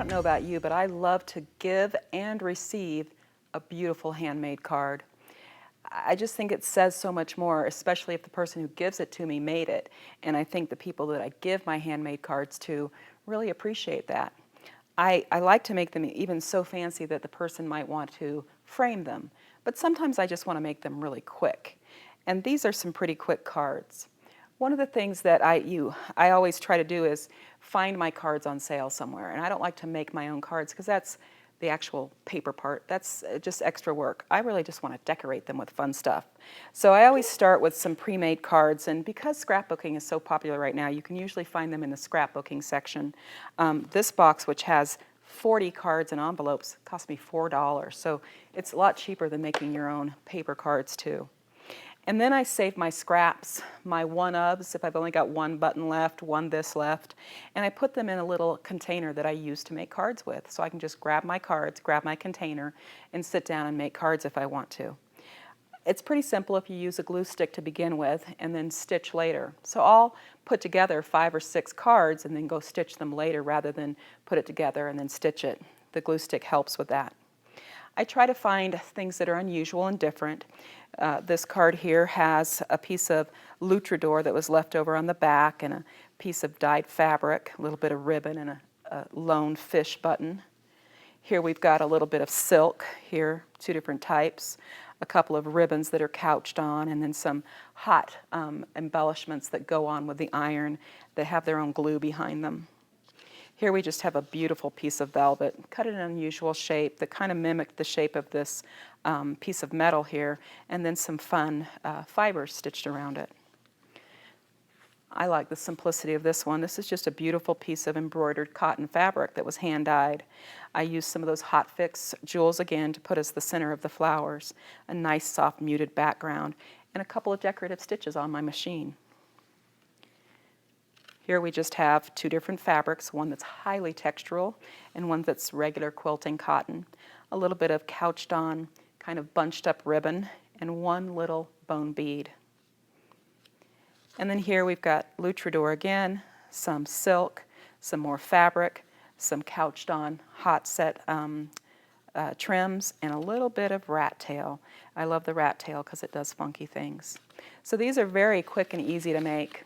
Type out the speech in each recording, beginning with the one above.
don't know about you, but I love to give and receive a beautiful handmade card. I just think it says so much more, especially if the person who gives it to me made it. And I think the people that I give my handmade cards to really appreciate that. I like to make them even so fancy that the person might want to frame them, but sometimes I just want to make them really quick. And these are some pretty quick cards. One of the things that I always try to do is find my cards on sale somewhere, and I don't like to make my own cards because that's the actual paper part. That's just extra work. I really just want to decorate them with fun stuff. So I always start with some pre-made cards, and because scrapbooking is so popular right now, you can usually find them in the scrapbooking section. This box, which has 40 cards and envelopes, cost me $4, so it's a lot cheaper than making your own paper cards too. And then I save my scraps, my one-ofs, if I've only got one button left, one this left, and I put them in a little container that I use to make cards with. So I can just grab my cards, grab my container, and sit down and make cards if I want to. It's pretty simple if you use a glue stick to begin with and then stitch later. So I'll put together 5 or 6 cards and then go stitch them later rather than put it together and then stitch it. The glue stick helps with that. I try to find things that are unusual and different. This card here has a piece of luchador that was left over on the back and a piece of dyed fabric, a little bit of ribbon, and a lone fish button. Here we've got a little bit of silk here, 2 different types, a couple of ribbons that are couched on, and then some hot embellishments that go on with the iron that have their own glue behind them. Here we just have a beautiful piece of velvet, cut in an unusual shape that kind of mimicked the shape of this piece of metal here, and then some fun fibers stitched around it. I like the simplicity of this one. This is just a beautiful piece of embroidered cotton fabric that was hand dyed. I used some of those hot fix jewels again to put as the center of the flowers, a nice soft muted background, and a couple of decorative stitches on my machine. Here we just have 2 different fabrics, one that's highly textural and one that's regular quilting cotton, a little bit of couched on, kind of bunched up ribbon, and one little bone bead. And then here we've got luchador again, some silk, some more fabric, some couched on hot set trims, and a little bit of rat tail. I love the rat tail because it does funky things. So these are very quick and easy to make.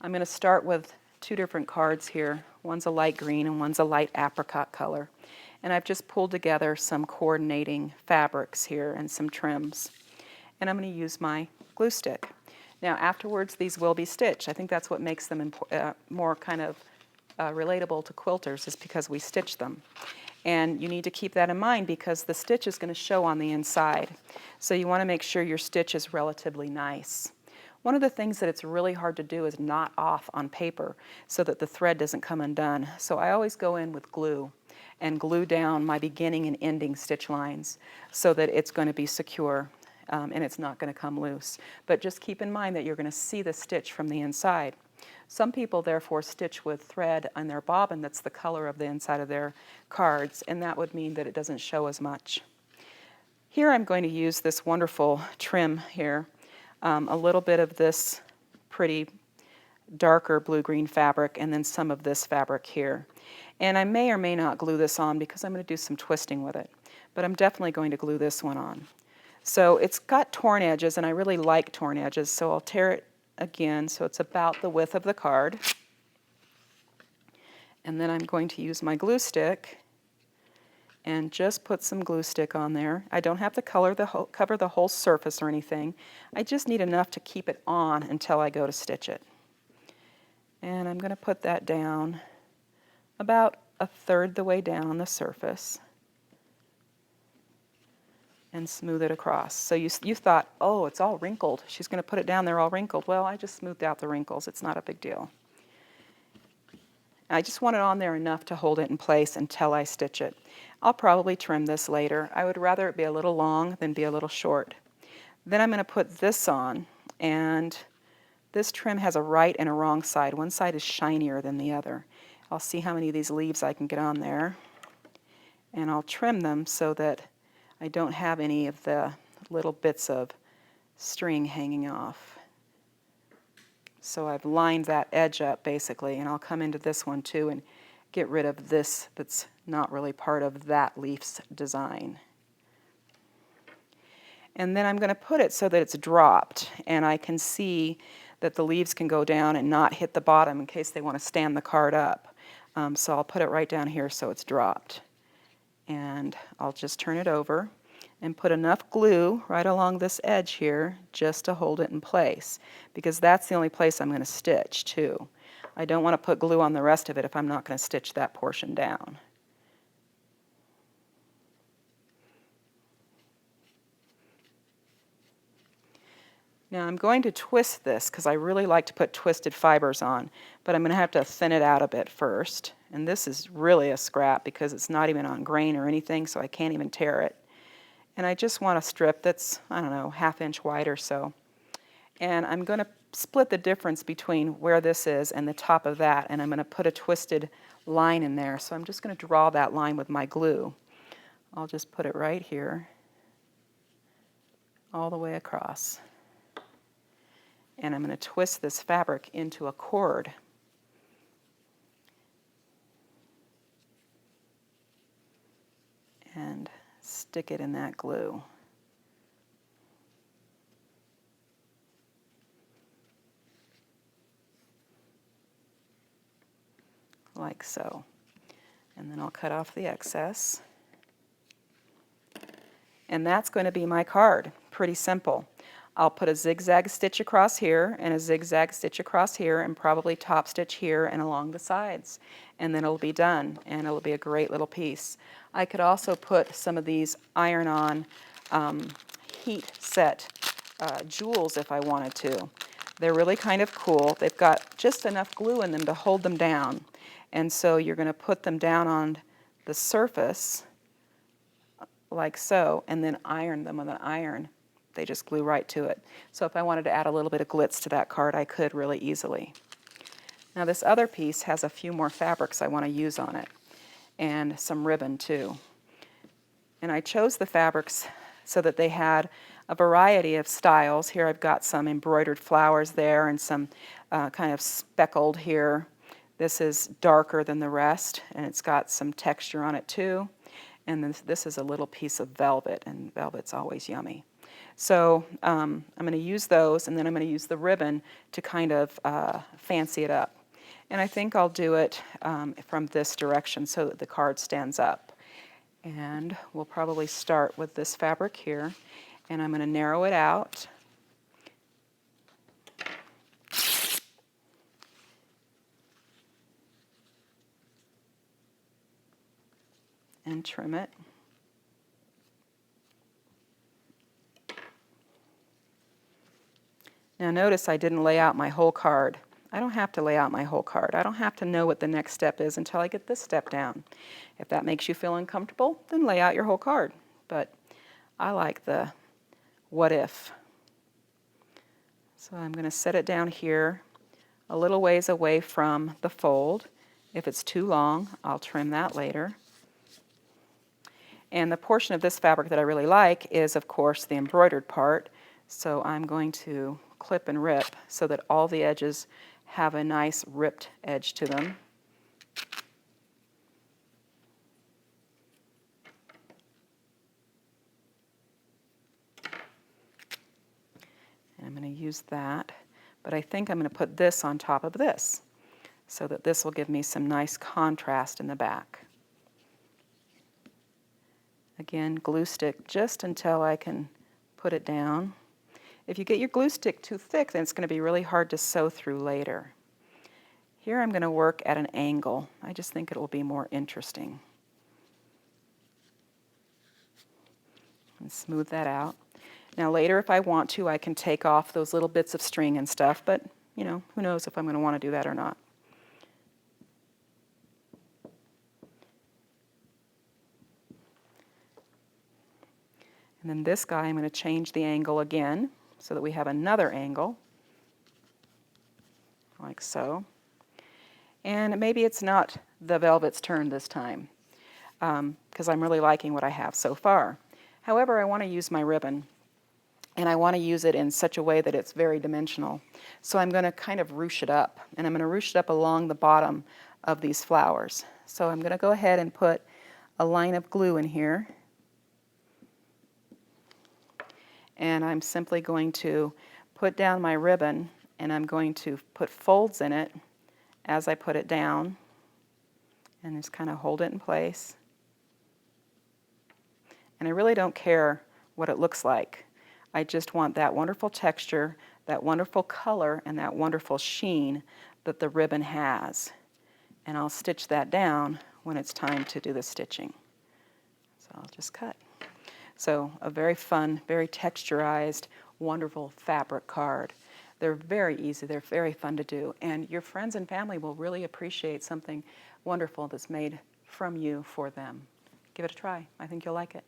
I'm going to start with 2 different cards here. One's a light green and one's a light apricot color. And I've just pulled together some coordinating fabrics here and some trims. And I'm going to use my glue stick. Now afterwards these will be stitched. I think that's what makes them more kind of relatable to quilters, is because we stitch them. And you need to keep that in mind because the stitch is going to show on the inside. So you want to make sure your stitch is relatively nice. One of the things that it's really hard to do is knot off on paper so that the thread doesn't come undone. So I always go in with glue and glue down my beginning and ending stitch lines so that it's going to be secure and it's not going to come loose. But just keep in mind that you're going to see the stitch from the inside. Some people therefore stitch with thread on their bobbin that's the color of the inside of their cards, and that would mean that it doesn't show as much. Here I'm going to use this wonderful trim here. A little bit of this pretty darker blue-green fabric and then some of this fabric here. And I may or may not glue this on because I'm going to do some twisting with it, but I'm definitely going to glue this one on. So it's got torn edges, and I really like torn edges, so I'll tear it again so it's about the width of the card. And then I'm going to use my glue stick and just put some glue stick on there. I don't have to cover the whole surface or anything. I just need enough to keep it on until I go to stitch it. And I'm going to put that down about 1/3 the way down on the surface and smooth it across. So you thought, oh, it's all wrinkled. She's going to put it down there all wrinkled. Well, I just smoothed out the wrinkles. It's not a big deal. I just want it on there enough to hold it in place until I stitch it. I'll probably trim this later. I would rather it be a little long than be a little short. Then I'm going to put this on, and this trim has a right and a wrong side. One side is shinier than the other. I'll see how many of these leaves I can get on there, and I'll trim them so that I don't have any of the little bits of string hanging off. So I've lined that edge up basically, and I'll come into this one too and get rid of this that's not really part of that leaf's design. And then I'm going to put it so that it's dropped, and I can see that the leaves can go down and not hit the bottom in case they want to stand the card up. So I'll put it right down here so it's dropped. And I'll just turn it over and put enough glue right along this edge here just to hold it in place, because that's the only place I'm going to stitch too. I don't want to put glue on the rest of it if I'm not going to stitch that portion down. Now I'm going to twist this because I really like to put twisted fibers on, but I'm going to have to thin it out a bit first. And this is really a scrap because it's not even on grain or anything, so I can't even tear it. And I just want a strip that's, I don't know, 1/2 inch wide or so. And I'm going to split the difference between where this is and the top of that, and I'm going to put a twisted line in there. So I'm just going to draw that line with my glue. I'll just put it right here, all the way across. And I'm going to twist this fabric into a cord. And stick it in that glue. Like so. And then I'll cut off the excess. And that's going to be my card. Pretty simple. I'll put a zigzag stitch across here and a zigzag stitch across here and probably top stitch here and along the sides. And then it'll be done, and it'll be a great little piece. I could also put some of these iron-on heat set jewels if I wanted to. They're really kind of cool. They've got just enough glue in them to hold them down. And so you're going to put them down on the surface like so, and then iron them with an iron. They just glue right to it. So if I wanted to add a little bit of glitz to that card, I could really easily. Now this other piece has a few more fabrics I want to use on it, and some ribbon too. And I chose the fabrics so that they had a variety of styles. Here I've got some embroidered flowers there and some kind of speckled here. This is darker than the rest, and it's got some texture on it too. And this is a little piece of velvet, and velvet's always yummy. So I'm going to use those, and then I'm going to use the ribbon to kind of fancy it up. And I think I'll do it from this direction so that the card stands up. And we'll probably start with this fabric here, and I'm going to narrow it out. And trim it. Now notice I didn't lay out my whole card. I don't have to lay out my whole card. I don't have to know what the next step is until I get this step down. If that makes you feel uncomfortable, then lay out your whole card. But I like the what if. So I'm going to set it down here a little ways away from the fold. If it's too long, I'll trim that later. And the portion of this fabric that I really like is, of course, the embroidered part. So I'm going to clip and rip so that all the edges have a nice ripped edge to them. And I'm going to use that, but I think I'm going to put this on top of this so that this will give me some nice contrast in the back. Again, glue stick just until I can put it down. If you get your glue stick too thick, then it's going to be really hard to sew through later. Here I'm going to work at an angle. I just think it will be more interesting. And smooth that out. Now later, if I want to, I can take off those little bits of string and stuff, but you know, who knows if I'm going to want to do that or not. And then this guy, I'm going to change the angle again so that we have another angle, like so. And maybe it's not the velvet's turn this time, because I'm really liking what I have so far. However, I want to use my ribbon, and I want to use it in such a way that it's very dimensional. So I'm going to kind of ruche it up, and I'm going to ruche it up along the bottom of these flowers. So I'm going to go ahead and put a line of glue in here. And I'm simply going to put down my ribbon, and I'm going to put folds in it as I put it down, and just kind of hold it in place. And I really don't care what it looks like. I just want that wonderful texture, that wonderful color, and that wonderful sheen that the ribbon has. And I'll stitch that down when it's time to do the stitching. So I'll just cut. So a very fun, very texturized, wonderful fabric card. They're very easy, they're very fun to do, and your friends and family will really appreciate something wonderful that's made from you for them. Give it a try. I think you'll like it.